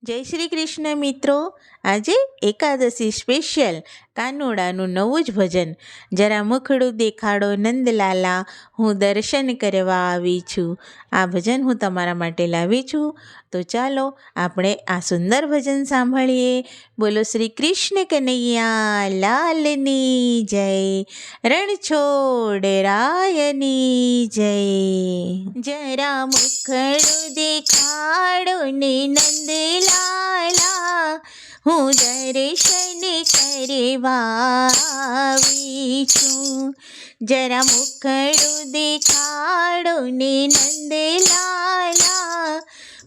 જય શ્રી કૃષ્ણ મિત્રો. આજે એકાદશી સ્પેશિયલ કાનુડાનું નવું જ ભજન. જરા મુખડું દેખાડો નંદલાલા, હું દર્શન કરવા આવી છું. આ ભજન હું તમારા માટે લાવી છું. તો ચાલો આપણે આ સુંદર ભજન સાંભળીએ. બોલો શ્રી કૃષ્ણ કનૈયા લાલની જય, રણછોડરાયની જય. જરા મુખડું દેખાડો ને નંદલાલા, હું દર્શન કરવા આવી છું. જરા મુખડું દેખાડો ને નંદલાલા,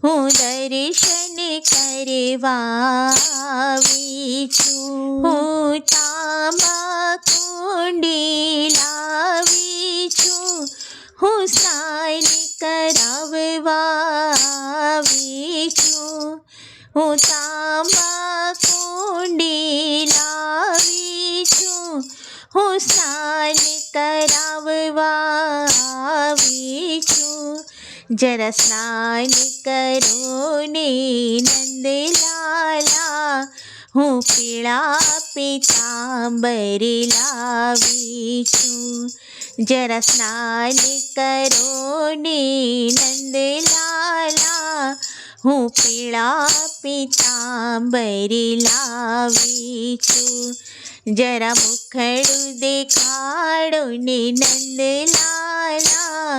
હું દર્શન કરવા આવી છું. હું તાંબા કુંડી લાવી છું, હું સ્નાન કરાવવા આવી છું. હું તાંબા કુંડી લાવી છું, હું સ્નાન કરાવવા આવી છું. જરા સ્નાન કરો ને નંદલાલા, હું પીળા પીતાંબર લાવી છું. જરા સ્નાન કરો ને નંદલાલા, હું પીળા પીતાંબર લાવી છું. જરા મુખડું દેખાડો ને નંદલાલા,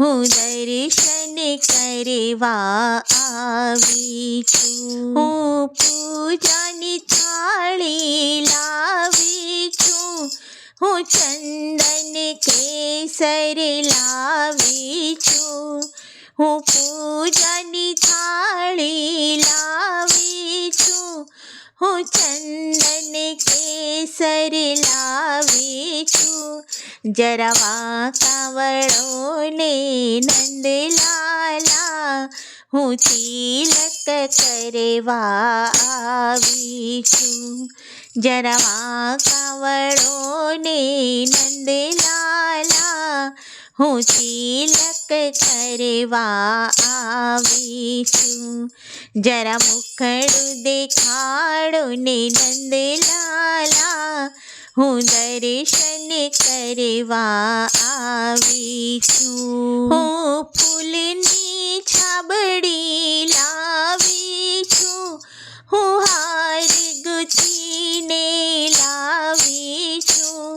હું દર્શન કરવા આવી છું. હું પૂજાની થાળી લાવી છું, હું ચંદન કેસર લાવી છું. હું પૂજાની થાળી લાવી છું, હું ચંદન કેસર લાવી છું. જરા વાંકા વળો ને નંદલાલા, હું તિલક કરવા આવી છું. જરા વાંકા વળો ને નંદલાલા, હું તિલક કરવા આવી છું. જરા મુખડું દેખાડો ને નંદલાલા, હું દર્શન કરવા આવી છું. હું ફૂલની છાબડી લાવી છું, હું હાર ગુથીને લાવી છું.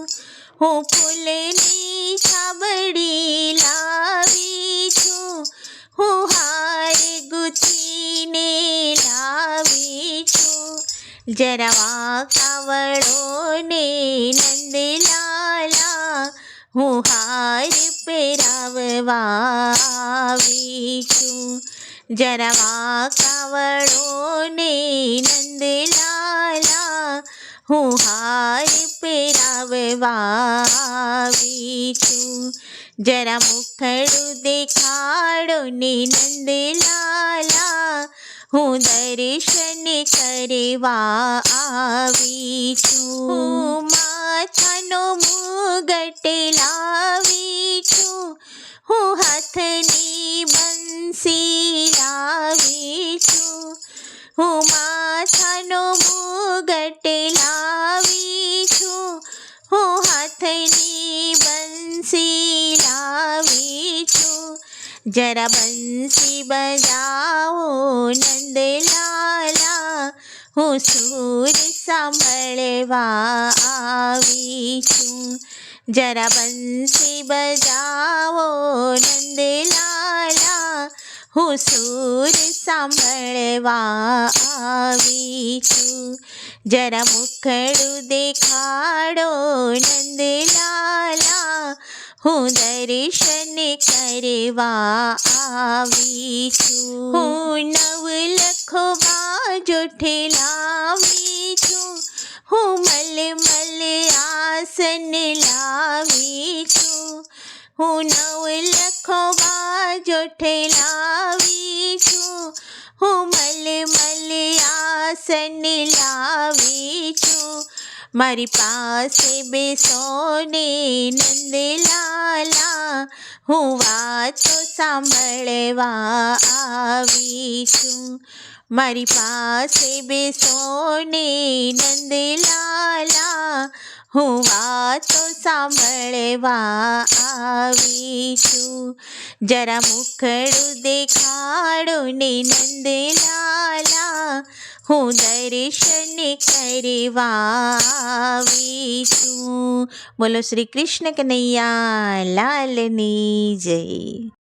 હું ફૂલની છાબડી લાવી છું, હું હાર ગુથીને લાવી છું. જરા વાંકા વળો ને નંદલાલા, હું હાર પહેરાવવા આવી છું. જરા વાંકા વળો ને નંદલાલા, હું હાર પહેરાવવા આવી છું. જરા મુખડું દેખાડો ને નંદલાલા, હું દર્શન કરવા આવી છું. હું માથાનો મુગટ લાવી છું, હું હાથની બંસી લાવી છું. હું માથાનો મુગટ લાવી છું, હું હાથની બંસી લાવી છું. જરા બંસી બજાવો નંદલાલા, હું સૂર સાંભળવા આવી છું. જરા બંસી બજાવો નંદલાલા, હું સૂર સાંભળવા આવી છું. જરા મુખડું દેખાડો નંદલાલા, હું દર્શન કરવા આવી છું. હું નવલખો બાજોઠે લાવી છું, હું મલમલ આસન લાવી છું. હું નવલખો બાજોઠે લાવી છું, હું મલમલ આસન લાવી છું. મારી પાસે બેસો ને નંદલાલા, હું વાતો સાંભળવા આવી છું. મારી પાસે બેસો ને નંદલાલા, હું વાતો સાંભળવા આવી છું. જરા મુખડું દેખાડો ને નંદલાલા, હું દર્શન કરવા આવી છું. બોલો શ્રી કૃષ્ણ કનૈયા લાલની જય.